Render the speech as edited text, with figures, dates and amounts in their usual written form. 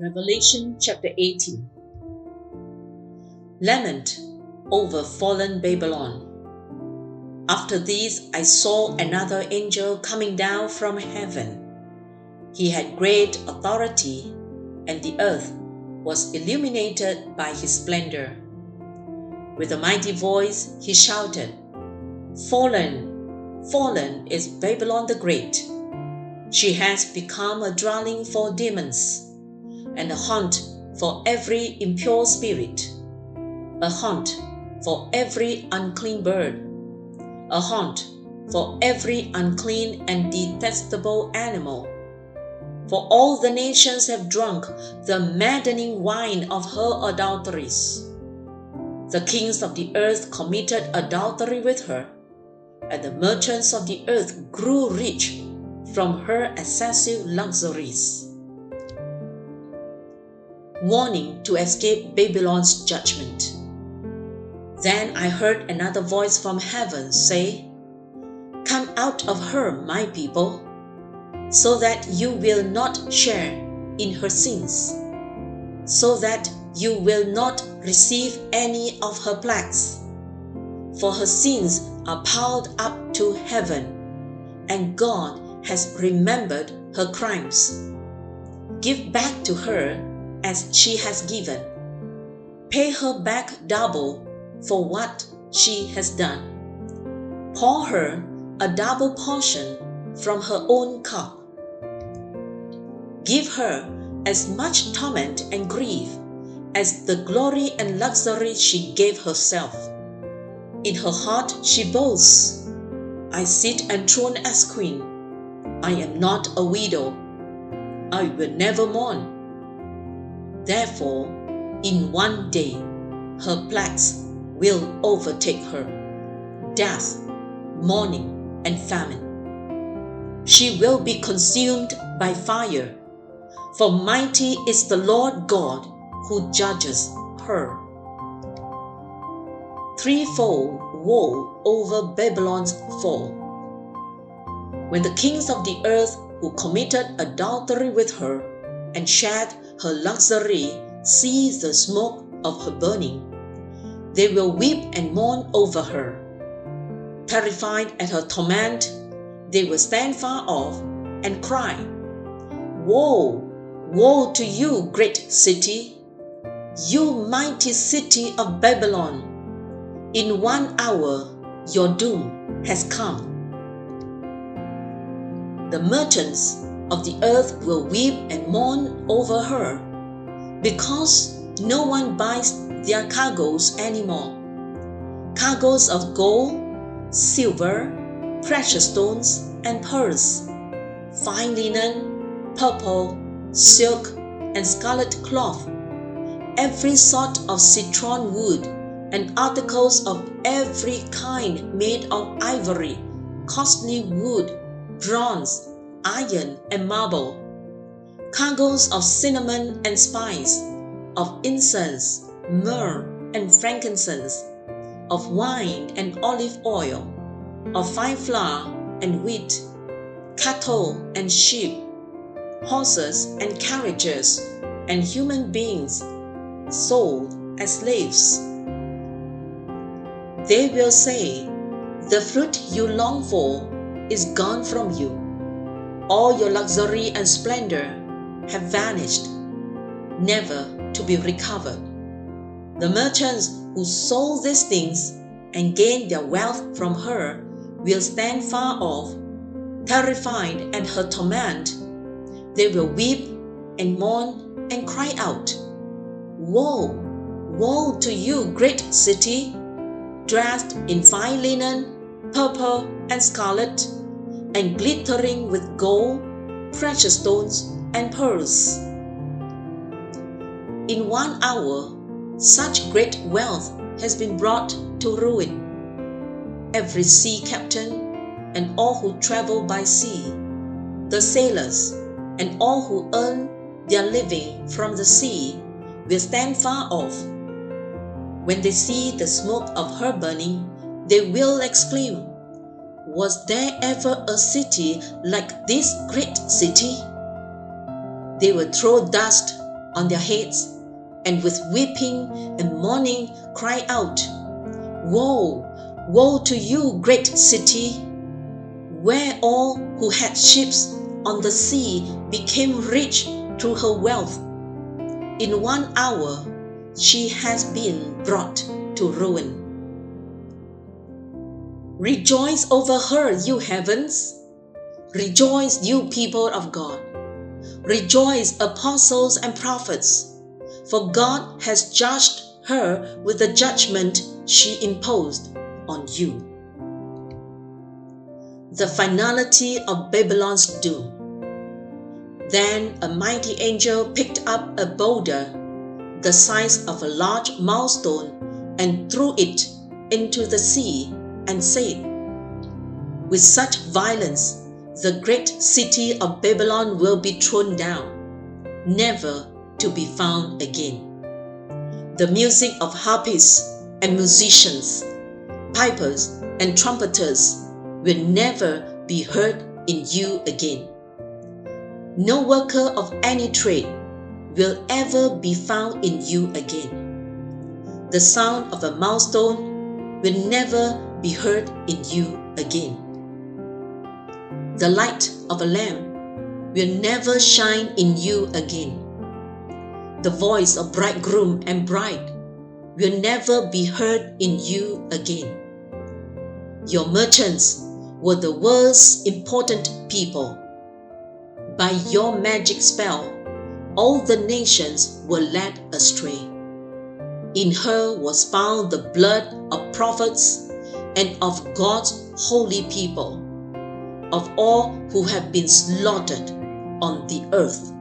Revelation chapter 18. Lament over fallen Babylon. After these I saw another angel coming down from heaven. He had great authority, and the earth was illuminated by his splendor. With a mighty voice he shouted, "Fallen, fallen is Babylon the Great. She has become a dwelling for demons, and a haunt for every impure spirit, a haunt for every unclean bird, a haunt for every unclean and detestable animal. For all the nations have drunk the maddening wine of her adulteries. The kings of the earth committed adultery with her, and the merchants of the earth grew rich from her excessive luxuries." Warning to escape Babylon's judgment. Then I heard another voice from heaven say, "Come out of her, my people, so that you will not share in her sins, so that you will not receive any of her plagues. For her sins are piled up to heaven, and God has remembered her crimes. Give back to her as she has given. Pay her back double for what she has done. Pour her a double portion from her own cup. Give her as much torment and grief as the glory and luxury she gave herself. In her heart she boasts, 'I sit enthroned as queen. I am not a widow. I will never mourn.' Therefore, in one day, her plagues will overtake her, death, mourning, and famine. She will be consumed by fire, for mighty is the Lord God who judges her." Threefold woe over Babylon's fall. When the kings of the earth who committed adultery with her and shared her luxury see the smoke of her burning, they will weep and mourn over her. Terrified at her torment, they will stand far off and cry, "Woe, woe to you, great city, you mighty city of Babylon! In 1 hour your doom has come." The merchants of the earth will weep and mourn over her, because no one buys their cargoes anymore. Cargoes of gold, silver, precious stones, and pearls, fine linen, purple, silk, and scarlet cloth, every sort of citron wood, and articles of every kind made of ivory, costly wood, bronze, iron, and marble, cargoes of cinnamon and spice, of incense, myrrh, and frankincense, of wine and olive oil, of fine flour and wheat, cattle and sheep, horses and carriages, and human beings sold as slaves. They will say, "The fruit you long for is gone from you. All your luxury and splendor have vanished, never to be recovered." The merchants who sold these things and gained their wealth from her will stand far off, terrified at her torment. They will weep and mourn and cry out, "Woe, woe to you, great city, dressed in fine linen, purple and scarlet, and glittering with gold, precious stones, and pearls." In 1 hour, such great wealth has been brought to ruin. Every sea captain and all who travel by sea, the sailors and all who earn their living from the sea will stand far off. When they see the smoke of her burning, they will exclaim, "Was there ever a city like this great city?" They will throw dust on their heads, and with weeping and mourning cry out, Woe, woe to you, great city, where all who had ships on the sea became rich through her wealth. In 1 hour she has been brought to ruin. Rejoice over her, you heavens! Rejoice, you people of God! Rejoice, apostles and prophets! For God has judged her with the judgment she imposed on you. The finality of Babylon's doom. Then a mighty angel picked up a boulder, the size of a large millstone, and threw it into the sea, and said, With such violence, the great city of Babylon will be thrown down, never to be found again. The music of harpists and musicians, pipers and trumpeters will never be heard in you again. No worker of any trade will ever be found in you again. The sound of a millstone will never be heard in you again. The light of a lamp will never shine in you again. The voice of bridegroom and bride will never be heard in you again. Your merchants were the world's important people. By your magic spell, all the nations were led astray. In her was found the blood of prophets and of God's holy people, of all who have been slaughtered on the earth.